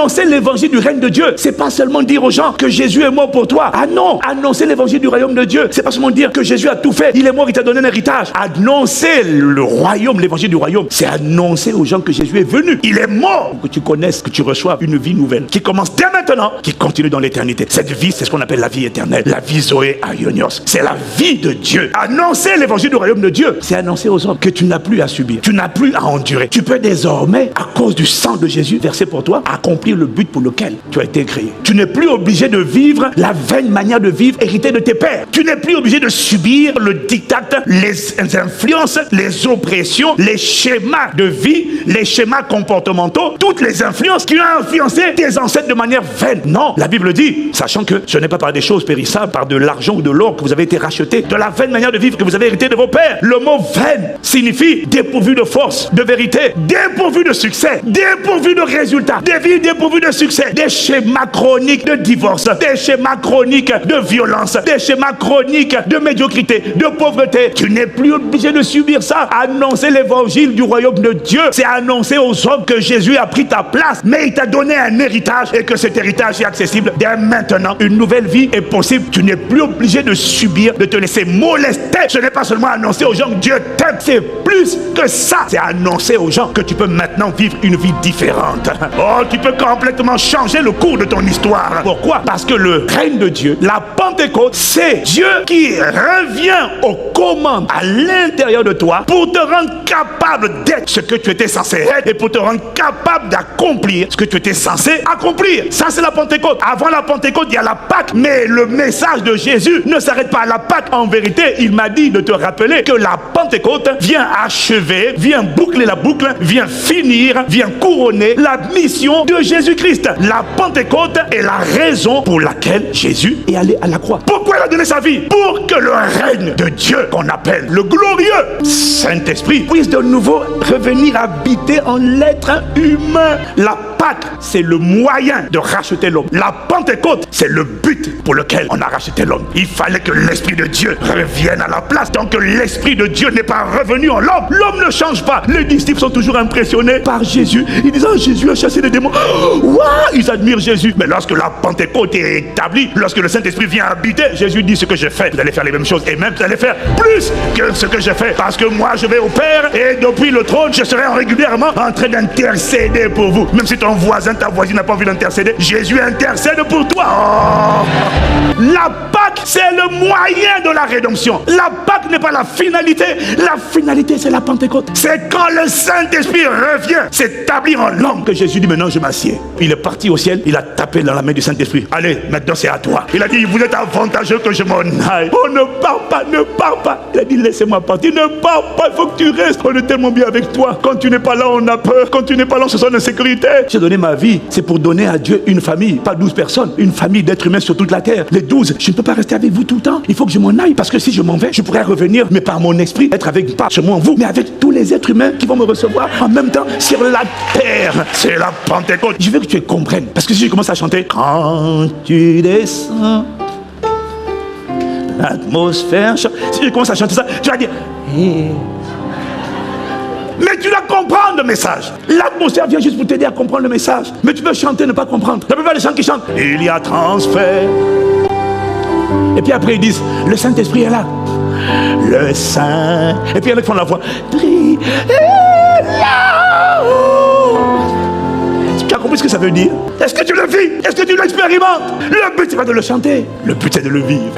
Annoncer l'évangile du règne de Dieu, c'est pas seulement dire aux gens que Jésus est mort pour toi. Ah non, annoncer l'évangile du royaume de Dieu, c'est pas seulement dire que Jésus a tout fait, il est mort, il t'a donné un héritage. Annoncer le royaume, l'évangile du royaume, c'est annoncer aux gens que Jésus est venu. Il est mort pour que tu connaisses, que tu reçoives une vie nouvelle qui commence dès maintenant, qui continue dans l'éternité. Cette vie, c'est ce qu'on appelle la vie éternelle, la vie Zoé Aionios. C'est la vie de Dieu. Annoncer l'évangile du royaume de Dieu, c'est annoncer aux hommes que tu n'as plus à subir, tu n'as plus à endurer. Tu peux désormais, à cause du sang de Jésus versé pour toi, accomplir le but pour lequel tu as été créé. Tu n'es plus obligé de vivre la vaine manière de vivre héritée de tes pères. Tu n'es plus obligé de subir le diktat, les influences, les oppressions, les schémas de vie, les schémas comportementaux, toutes les influences qui ont influencé tes ancêtres de manière vaine. Non, la Bible dit, sachant que ce n'est pas par des choses périssables, par de l'argent ou de l'or que vous avez été racheté, de la vaine manière de vivre que vous avez hérité de vos pères. Le mot vaine signifie dépourvu de force, de vérité, dépourvu de succès, dépourvu de résultats, des vies dépourvues de succès, des schémas chroniques de divorce, des schémas chroniques de violence, des schémas chroniques de médiocrité, de pauvreté. Tu n'es plus obligé de subir ça. Annoncer l'évangile du royaume de Dieu, c'est annoncer aux hommes que Jésus a pris ta place, mais il t'a donné un héritage et que cet héritage est accessible dès maintenant. Une nouvelle vie est possible. Tu n'es plus obligé de subir, de te laisser molester. Ce n'est pas seulement annoncer aux gens que Dieu t'aime, c'est plus que ça. C'est annoncer aux gens que tu peux maintenant vivre une vie différente. Oh, tu peux complètement changer le cours de ton histoire. Pourquoi? Parce que le règne de Dieu, la Pentecôte, c'est Dieu qui revient aux commandes à l'intérieur de toi pour te rendre capable d'être ce que tu étais censé être et pour te rendre capable d'accomplir ce que tu étais censé accomplir. Ça, c'est la Pentecôte. Avant la Pentecôte, il y a la Pâque, mais le message de Jésus ne s'arrête pas à la Pâque. En vérité, il m'a dit de te rappeler que la Pentecôte vient achever, vient boucler la boucle, vient finir, vient couronner la mission de Jésus-Christ. La Pentecôte est la raison pour laquelle Jésus est allé à la croix. Pourquoi il a donné sa vie? Pour que le règne de Dieu, qu'on appelle le glorieux Saint-Esprit, puisse de nouveau revenir habiter en l'être humain. La Pâque, c'est le moyen de racheter l'homme. La Pentecôte, c'est le but pour lequel on a racheté l'homme. Il fallait que l'Esprit de Dieu revienne à la place. Tant que l'Esprit de Dieu n'est pas revenu en l'homme, l'homme ne change pas. Les disciples sont toujours impressionnés par Jésus. Ils disent, oh, Jésus a chassé les démons. Wow, ils admirent Jésus. Mais lorsque la Pentecôte est établie, lorsque le Saint-Esprit vient habiter, Jésus dit, ce que j'ai fait, vous allez faire les mêmes choses. Et même vous allez faire plus que ce que j'ai fait. Parce que moi, je vais au Père et depuis le trône, je serai régulièrement en train d'intercéder pour vous. Même si ton voisin, ta voisine n'a pas envie d'intercéder, Jésus intercède pour toi. Oh. La Pâque, c'est le moyen de la rédemption. La Pâque n'est pas la finalité. La finalité, c'est la Pentecôte. C'est quand le Saint-Esprit revient s'établir en l'homme que Jésus dit, maintenant je m'assieds. Il est parti au ciel, il a tapé dans la main du Saint-Esprit. Allez, maintenant c'est à toi. Il a dit, vous êtes avantageux que je m'en aille. Oh, ne pars pas, ne pars pas. Il a dit, laissez-moi partir. Ne pars pas, il faut que tu restes. On est tellement bien avec toi. Quand tu n'es pas là, on a peur. Quand tu n'es pas là, on se sent en insécurité. J'ai donné ma vie, c'est pour donner à Dieu une famille, pas 12 personnes, une famille d'êtres humains sur toute la terre. Les 12, je ne peux pas rester avec vous tout le temps. Il faut que je m'en aille, parce que si je m'en vais, je pourrais revenir, mais par mon esprit, être avec, pas seulement vous, mais avec tous les êtres humains qui vont me recevoir en même temps sur la terre. C'est la Pentecôte. Je veux que tu comprennes, parce que si je commence à chanter, quand tu descends, l'atmosphère, si je commence à chanter ça, tu vas dire, hey. Mais tu dois comprendre le message. L'atmosphère vient juste pour t'aider à comprendre le message. Mais tu peux chanter, ne pas comprendre. La plupart des gens qui chantent, il y a transfert. Et puis après ils disent, le Saint-Esprit est là. Le Saint. Et puis il y en a qui font la voix. Tu as compris ce que ça veut dire? Est-ce que tu le vis? Est-ce que tu l'expérimentes? Le but c'est pas de le chanter. Le but c'est de le vivre.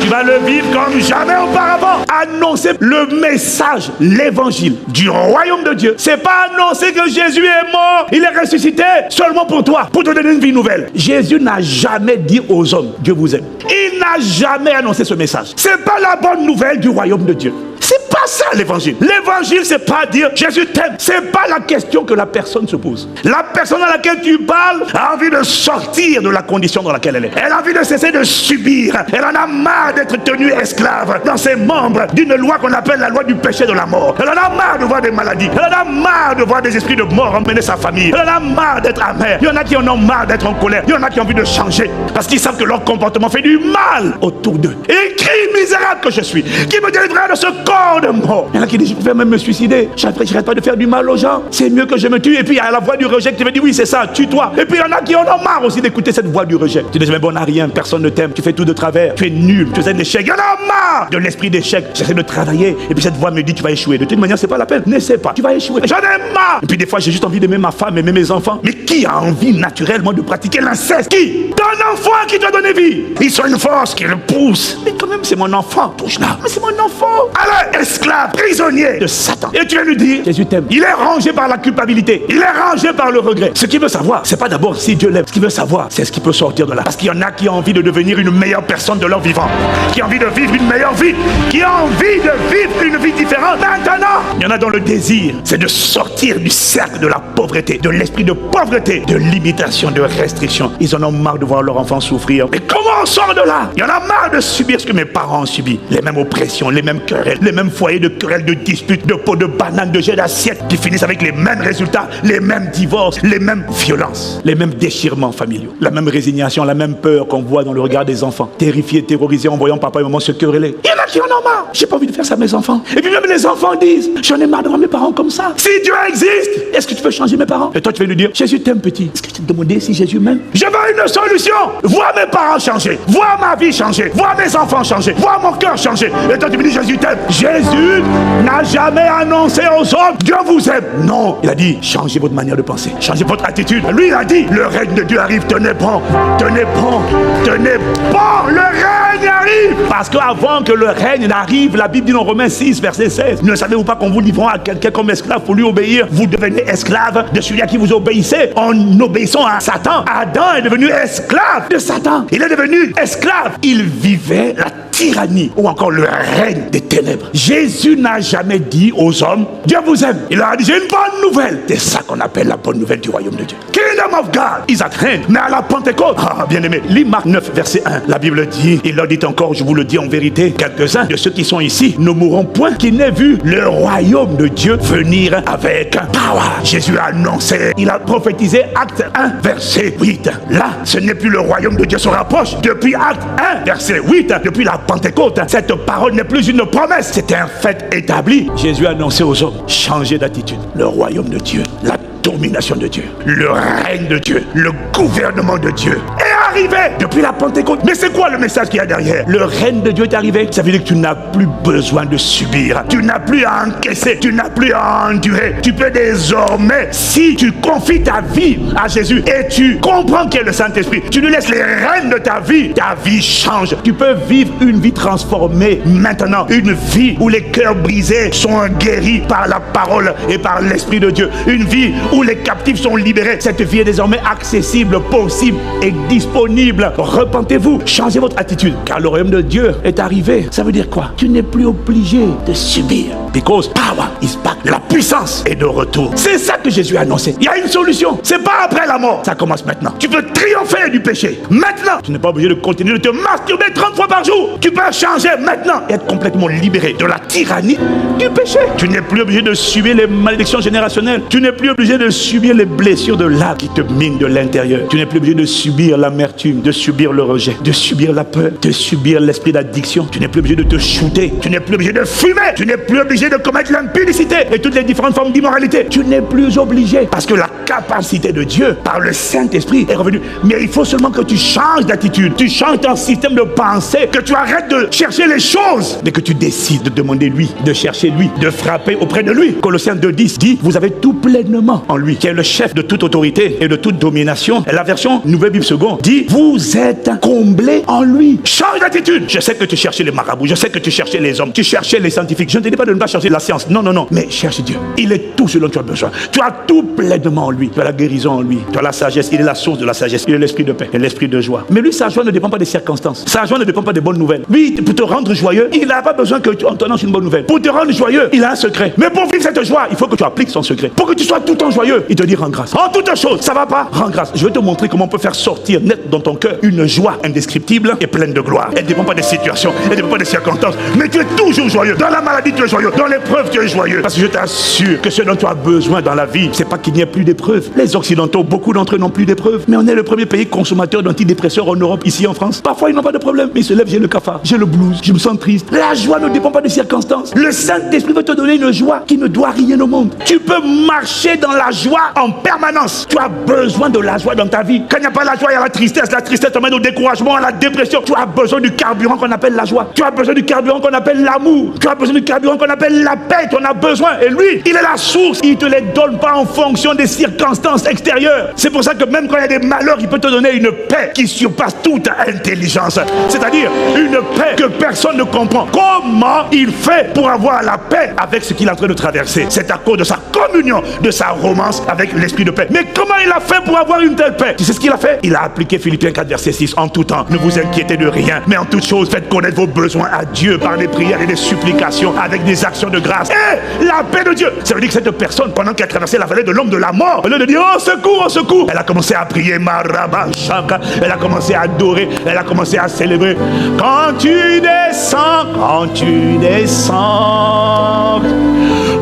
Tu vas le vivre comme jamais auparavant. Annoncer le message, l'évangile du royaume de Dieu. C'est pas annoncer que Jésus est mort, il est ressuscité seulement pour toi, pour te donner une vie nouvelle. Jésus n'a jamais dit aux hommes, Dieu vous aime. Il n'a jamais annoncé ce message. C'est pas la bonne nouvelle du royaume de Dieu. C'est pas ça l'évangile. L'évangile, c'est pas dire Jésus t'aime. C'est pas la question que la personne se pose. La personne à laquelle tu parles a envie de sortir de la condition dans laquelle elle est. Elle a envie de cesser de subir. Elle en a marre d'être tenue esclave dans ses membres d'une loi qu'on appelle la loi du péché de la mort. Elle en a marre de voir des maladies. Elle en a marre de voir des esprits de mort emmener sa famille. Elle en a marre d'être amère. Il y en a qui en ont marre d'être en colère. Il y en a qui ont envie de changer parce qu'ils savent que leur comportement fait du mal autour d'eux. Et crie misérable que je suis, qui me délivrera de ce corps de de mort. Il y en a qui disent, je préfère même me suicider. J'arrête pas de faire du mal aux gens. C'est mieux que je me tue. Et puis il y a la voix du rejet qui te dit, oui, c'est ça, tue-toi. Et puis il y en a qui en ont marre aussi d'écouter cette voix du rejet. Tu dis, mais bon, on n'a rien, personne ne t'aime, tu fais tout de travers, tu es nul, tu es un échec. Il y en a marre de l'esprit d'échec. J'essaie de travailler. Et puis cette voix me dit, tu vas échouer. De toute manière, c'est pas la peine. N'essaie pas, tu vas échouer. J'en ai marre. Et puis des fois, j'ai juste envie d'aimer ma femme, aimer mes enfants. Mais qui a envie naturellement de pratiquer l'inceste? Qui? Ton enfant qui t'a donné vie. Ils sont une force qui le pousse. Mais quand même, c'est mon enfant. Touche là. Mais c'est mon enfant. Alors, esclave, prisonnier de Satan. Et tu viens lui dire, Jésus t'aime. Il est rangé par la culpabilité. Il est rangé par le regret. Ce qu'il veut savoir, c'est pas d'abord si Dieu l'aime. Ce qu'il veut savoir, c'est ce qu'il peut sortir de là. Parce qu'il y en a qui ont envie de devenir une meilleure personne de leur vivant. Qui ont envie de vivre une meilleure vie. Qui ont envie de vivre une vie différente. Maintenant, il y en a dont le désir, c'est de sortir du cercle de la pauvreté, de l'esprit de pauvreté, de limitation, de restriction. Ils en ont marre de voir leur enfant souffrir. Mais comment on sort de là? Il y en a marre de subir ce que mes parents ont subi. Les mêmes oppressions, les mêmes querelles, les mêmes foyers de querelles, de disputes, de pots de bananes, de jets d'assiettes qui finissent avec les mêmes résultats, les mêmes divorces, les mêmes violences, les mêmes déchirements familiaux, la même résignation, la même peur qu'on voit dans le regard des enfants, terrifiés, terrorisés en voyant papa et maman se quereller. Il y en a qui en ont marre. J'ai pas envie de faire ça à mes enfants. Et puis même les enfants disent, j'en ai marre de voir mes parents comme ça. Si Dieu existe, est-ce que tu peux changer mes parents? Et toi tu vas lui dire, Jésus t'aime petit. Est-ce que tu te demandais si Jésus m'aime? Je veux une solution. Vois mes parents changer, vois ma vie changer, vois mes enfants changer, vois mon cœur changer. Et toi tu me dis, Jésus t'aime. Jésus n'a jamais annoncé aux hommes, Dieu vous aime. Non, il a dit, changez votre manière de penser, changez votre attitude. Lui il a dit, le règne de Dieu arrive, tenez bon, tenez bon, tenez bon, le règne arrive. Parce qu'avant que le règne n'arrive, la Bible dit dans Romains 6 verset 16, ne savez-vous pas qu'on vous livrant à quelqu'un comme esclave pour lui obéir, vous devenez esclave de celui à qui vous obéissez en obéissant à Satan. Adam est devenu esclave de Satan. Il est devenu esclave. Il vivait la tyrannie ou encore le règne des ténèbres. Jésus n'a jamais dit aux hommes, Dieu vous aime. Il leur a dit, j'ai une bonne nouvelle. C'est ça qu'on appelle la bonne nouvelle du royaume de Dieu. Kingdom of God is at hand. Mais à la Pentecôte, bien aimé, lis Marc 9 verset 1. La Bible dit, il leur dit encore, je vous le dis en vérité, quelques-uns de ceux qui sont ici ne mourront point qui n'aient vu le royaume de Dieu venir avec power. Jésus a annoncé, il a prophétisé acte 1 verset 8. Là, ce n'est plus le royaume de Dieu se rapproche. Depuis acte 1 verset 8, depuis la Pentecôte, cette parole n'est plus une promesse, c'était un fait établi. Jésus a annoncé aux hommes, changez d'attitude. Le royaume de Dieu, la domination de Dieu, le règne de Dieu, le gouvernement de Dieu est arrivé depuis la Pentecôte. Mais c'est quoi le message qu'il y a derrière? Le règne de Dieu est arrivé. Ça veut dire que tu n'as plus besoin de subir. Tu n'as plus à encaisser. Tu n'as plus à endurer. Tu peux désormais, si tu confies ta vie à Jésus et tu comprends qu'il est le Saint-Esprit, tu lui laisses les rênes de ta vie change. Tu peux vivre une vie transformée maintenant. Une vie où les cœurs brisés sont guéris par la parole et par l'Esprit de Dieu. Une vie où les captifs sont libérés. Cette vie est désormais accessible, possible et disponible. Repentez-vous, changez votre attitude, car le royaume de Dieu est arrivé. Ça veut dire quoi? Tu n'es plus obligé de subir. Because power is back. La puissance est de retour. C'est ça que Jésus a annoncé. Il y a une solution. C'est pas après la mort. Ça commence maintenant. Tu peux triompher du péché. Maintenant. Tu n'es pas obligé de continuer de te masturber 30 fois par jour. Tu peux changer maintenant et être complètement libéré de la tyrannie du péché. Tu n'es plus obligé de subir les malédictions générationnelles. Tu n'es plus obligé de subir les blessures de l'âme qui te minent de l'intérieur. Tu n'es plus obligé de subir l'amertume, de subir le rejet, de subir la peur, de subir l'esprit d'addiction. Tu n'es plus obligé de te shooter. Tu n'es plus obligé de fumer. Tu n'es plus obligé de commettre l'impudicité et toutes les différentes formes d'immoralité. Tu n'es plus obligé parce que la capacité de Dieu par le Saint-Esprit est revenue. Mais il faut seulement que tu changes d'attitude. Tu changes ton système de pensée, que tu arrêtes de chercher les choses, mais que tu décides de demander lui, de chercher lui, de frapper auprès de lui. Colossiens 2:10 dit, vous avez tout pleinement en lui, qui est le chef de toute autorité et de toute domination. Et la version Nouvelle Bible Seconde dit, vous êtes comblés en lui. Change d'attitude. Je sais que tu cherchais les marabouts, je sais que tu cherchais les hommes, tu cherchais les scientifiques. Je ne te dis pas de ne pas chercher la science. Non, non, non. Mais cherche Dieu. Il est tout ce dont tu as besoin. Tu as tout pleinement en lui. Tu as la guérison en lui. Tu as la sagesse. Il est la source de la sagesse. Il est l'esprit de paix et l'esprit de joie. Mais lui, sa joie ne dépend pas des circonstances. Sa joie ne dépend pas des bonnes nouvelles. Lui, pour te rendre joyeux, il n'a pas besoin que tu annonces une bonne nouvelle. Pour te rendre joyeux, il a un secret. Mais pour vivre cette joie, il faut que tu appliques son secret. Pour que tu sois tout le temps joyeux, il te dit rends grâce. En toutes choses, ça va pas? Rends grâce. Je vais te montrer comment on peut faire sortir net dans ton cœur une joie indescriptible et pleine de gloire. Elle ne dépend pas des situations, elle ne dépend pas des circonstances. Mais tu es toujours joyeux. Dans la maladie, tu es joyeux. Dans l'épreuve, tu es joyeux. Parce que je t'assure sûr que ce dont tu as besoin dans la vie, c'est pas qu'il n'y ait plus d'épreuves. Les Occidentaux, beaucoup d'entre eux n'ont plus d'épreuves. Mais on est le premier pays consommateur d'antidépresseurs en Europe, ici en France. Parfois, ils n'ont pas de problème. Mais ils se lèvent, j'ai le cafard, j'ai le blues, je me sens triste. La joie ne dépend pas des circonstances. Le Saint-Esprit veut te donner une joie qui ne doit rien au monde. Tu peux marcher dans la joie en permanence. Tu as besoin de la joie dans ta vie. Quand il n'y a pas la joie, il y a la tristesse. La tristesse te mène au découragement, à la dépression. Tu as besoin du carburant qu'on appelle la joie. Tu as besoin du carburant qu'on appelle l'amour. Tu as besoin du carburant qu'on appelle la paix. Tu en as besoin. Et lui, il est la source. Il ne te les donne pas en fonction des circonstances extérieures. C'est pour ça que même quand il y a des malheurs, il peut te donner une paix qui surpasse toute intelligence. C'est-à-dire une paix que personne ne comprend. Comment il fait pour avoir la paix avec ce qu'il est en train de traverser? C'est à cause de sa communion, de sa romance avec l'esprit de paix. Mais comment il a fait pour avoir une telle paix? Tu sais ce qu'il a fait? Il a appliqué Philippiens 4 verset 6. En tout temps, ne vous inquiétez de rien, mais en toute chose, faites connaître vos besoins à Dieu par des prières et des supplications avec des actions de grâce. Et la paix de Dieu. Ça veut dire que cette personne, pendant qu'elle traversait la vallée de l'homme de la mort, au lieu de dire oh secours, oh secours, elle a commencé à prier Marabashaka, elle a commencé à adorer, elle a commencé à célébrer. Quand tu descends,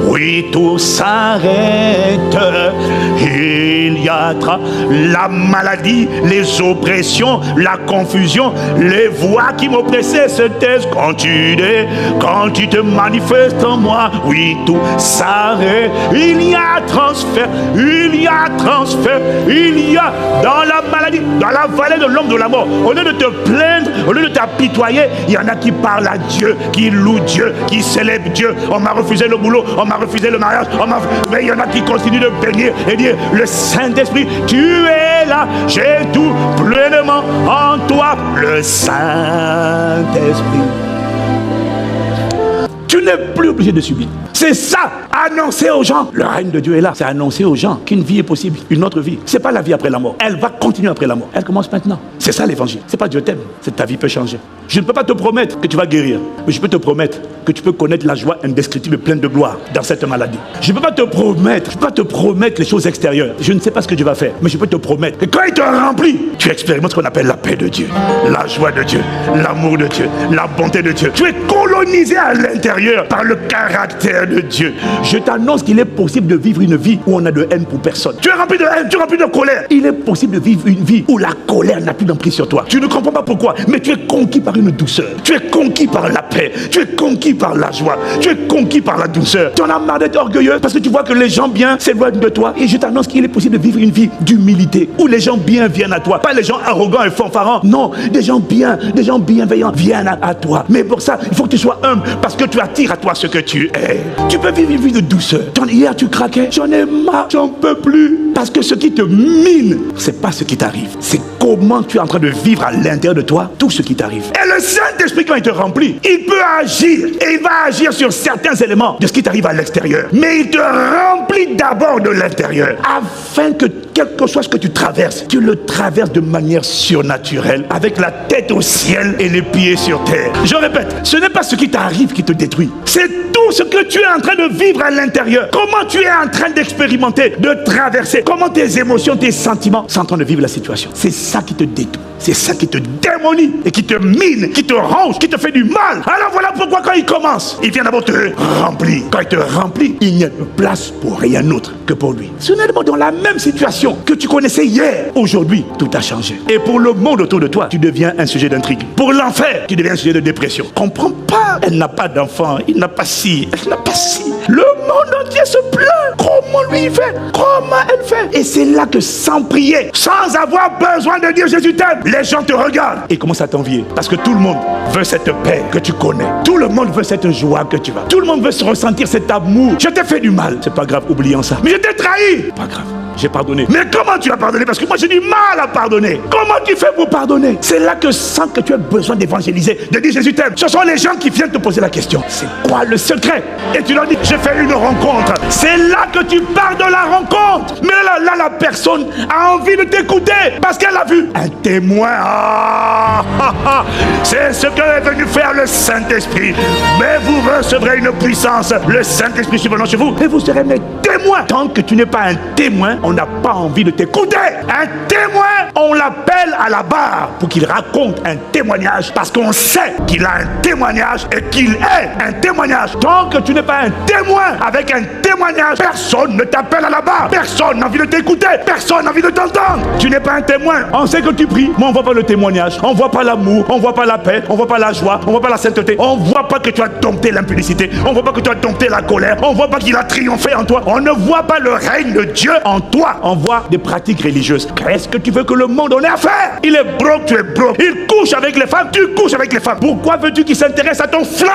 oui, tout s'arrête. Il y a la maladie, les oppressions, la confusion, les voix qui m'oppressaient se taisent. Quand tu te manifestes en moi, oui, tout s'arrête. Il y a transfert, il y a dans la maladie, dans la vallée de l'homme de la mort. Au lieu de te plaindre, au lieu de t'apitoyer, il y en a qui parlent à Dieu, qui louent Dieu, qui célèbrent Dieu. On m'a refusé le boulot, on m'a refusé le mariage, mais il y en a qui continuent de bénir et dire le Saint-Esprit, tu es là, j'ai tout pleinement en toi, le Saint-Esprit. Tu n'es plus obligé de subir. C'est ça, annoncer aux gens. Le règne de Dieu est là. C'est annoncer aux gens qu'une vie est possible, une autre vie. C'est pas la vie après la mort. Elle va continuer après la mort. Elle commence maintenant. C'est ça l'évangile. C'est pas Dieu t'aime. C'est ta vie peut changer. Je ne peux pas te promettre que tu vas guérir, mais je peux te promettre que tu peux connaître la joie indescriptible, pleine de gloire dans cette maladie. Je ne peux pas te promettre les choses extérieures. Je ne sais pas ce que Dieu va faire, mais je peux te promettre que quand il te remplit, tu expérimentes ce qu'on appelle la paix de Dieu, la joie de Dieu, l'amour de Dieu, la bonté de Dieu. Tu es colonisé à l'intérieur par le caractère de Dieu. Je t'annonce qu'il est possible de vivre une vie où on a de haine pour personne. Tu es rempli de haine, tu es rempli de colère. Il est possible de vivre une vie où la colère n'a plus d'emprise sur toi. Tu ne comprends pas pourquoi, mais tu es conquis par une douceur. Tu es conquis par la paix. Tu es conquis par la joie. Tu es conquis par la douceur. Tu en as marre d'être orgueilleux parce que tu vois que les gens bien s'éloignent de toi. Et je t'annonce qu'il est possible de vivre une vie d'humilité où les gens bien viennent à toi. Pas les gens arrogants et fanfarons. Non, des gens bien, des gens bienveillants viennent à toi. Mais pour ça, il faut que tu sois humble parce que tu attires à toi ce que tu es. Tu peux vivre une vie de douceur. Hier, tu craquais. J'en ai marre, j'en peux plus. Parce que ce qui te mine, c'est pas ce qui t'arrive. C'est comment tu es en train de vivre à l'intérieur de toi tout ce qui t'arrive. Et le Saint-Esprit, quand il te remplit, il peut agir. Et il va agir sur certains éléments de ce qui t'arrive à l'extérieur. Mais il te remplit d'abord de l'intérieur. Afin que quel que soit ce que tu traverses, tu le traverses de manière surnaturelle, avec la tête au ciel et les pieds sur terre. Je répète, ce n'est pas ce qui t'arrive qui te détruit. C'est tout ce que tu es en train de vivre à l'intérieur. Comment tu es en train d'expérimenter, de traverser. Comment tes émotions, tes sentiments sont en train de vivre la situation. C'est ça qui te détruit. C'est ça qui te démonie et qui te mine, qui te ronge, qui te fait du mal. Alors voilà pourquoi quand il commence, il vient d'abord te remplir. Quand il te remplit, il n'y a de place pour rien d'autre que pour lui. Ce n'est pas dans la même situation que tu connaissais hier. Aujourd'hui, tout a changé. Et pour le monde autour de toi, tu deviens un sujet d'intrigue. Pour l'enfer, tu deviens un sujet de dépression. Comprends pas. Elle n'a pas d'enfant. Il n'a pas ci. Elle n'a pas ci. Le monde entier se plaint. Comment lui il fait? Comment elle fait? Et c'est là que sans prier, sans avoir besoin de dire Jésus t'aime, les gens te regardent et commencent à t'envier. Parce que tout le monde veut cette paix que tu connais. Tout le monde veut cette joie que tu as. Tout le monde veut se ressentir cet amour. Je t'ai fait du mal. C'est pas grave, oublions ça. Mais je t'ai trahi. Pas grave. J'ai pardonné. Mais comment tu as pardonné? Parce que moi j'ai du mal à pardonner. Comment tu fais pour pardonner? C'est là que sans que tu aies besoin d'évangéliser, de dire Jésus t'aime, ce sont les gens qui viennent te poser la question. C'est quoi le secret? Et tu leur dis, j'ai fait une rencontre. C'est là que tu pars de la rencontre. Mais là la personne a envie de t'écouter parce qu'elle a vu un témoin. C'est ce que est venu faire le Saint-Esprit. Mais vous recevrez une puissance. Le Saint-Esprit survenant chez vous et vous serez mes témoins. Tant que tu n'es pas un témoin, on n'a pas envie de t'écouter. Un témoin, on l'appelle à la barre pour qu'il raconte un témoignage parce qu'on sait qu'il a un témoignage et qu'il est un témoignage. Tant que tu n'es pas un témoin avec un témoignage, personne ne t'appelle à la barre. Personne n'a envie de t'écouter. Personne n'a envie de t'entendre. Tu n'es pas un témoin. On sait que tu pries, mais on ne voit pas le témoignage. On ne voit pas l'amour, on ne voit pas la paix, on ne voit pas la joie, on ne voit pas la sainteté. On ne voit pas que tu as dompté l'impudicité. On ne voit pas que tu as dompté la colère. On ne voit pas qu'il a triomphé en toi. On ne voit pas le règne de Dieu en toi. On voit des pratiques religieuses. Qu'est-ce que tu veux que le monde en ait à faire? Il est broke, tu es broke. Il couche avec les femmes, tu couches avec les femmes. Pourquoi veux-tu qu'il s'intéresse à ton flyer?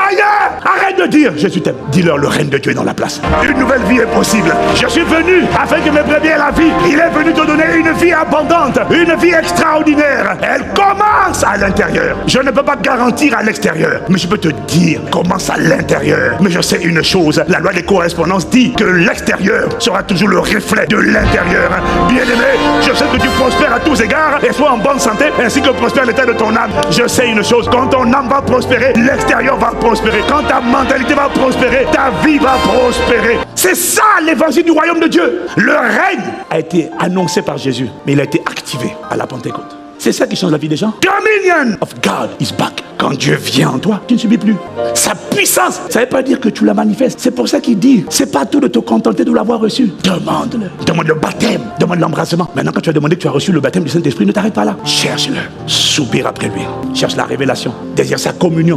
Arrête de dire Jésus t'aime. Dis-leur, le règne de Dieu est dans la place. Une nouvelle vie est possible. Je suis venu afin que mes brebis aient la vie. Il est venu te donner une vie abondante, une vie extraordinaire. Elle commence à l'intérieur. Je ne peux pas garantir à l'extérieur, mais je peux te dire, commence à l'intérieur. Mais je sais une chose, la loi des correspondances dit que l'extérieur sera toujours le reflet de l'intérieur. Bien-aimé, je sais que tu prospères à tous égards et sois en bonne santé, ainsi que prospère l'état de ton âme. Je sais une chose, quand ton âme va prospérer, l'extérieur va prospérer. Quand ta mentalité va prospérer, ta vie va prospérer. C'est ça l'évangile du royaume de Dieu. Le règne a été annoncé par Jésus, mais il a été activé à la Pentecôte. C'est ça qui change la vie des gens. Dominion of God is back. Quand Dieu vient en toi, tu ne subis plus. Sa puissance, ça ne veut pas dire que tu la manifestes. C'est pour ça qu'il dit, c'est pas tout de te contenter de l'avoir reçu. Demande-le. Demande le baptême. Demande l'embrassement. Maintenant, quand tu as demandé que tu as reçu le baptême du Saint-Esprit, ne t'arrête pas là. Cherche-le. Soupire après lui. Cherche la révélation. Désire sa communion.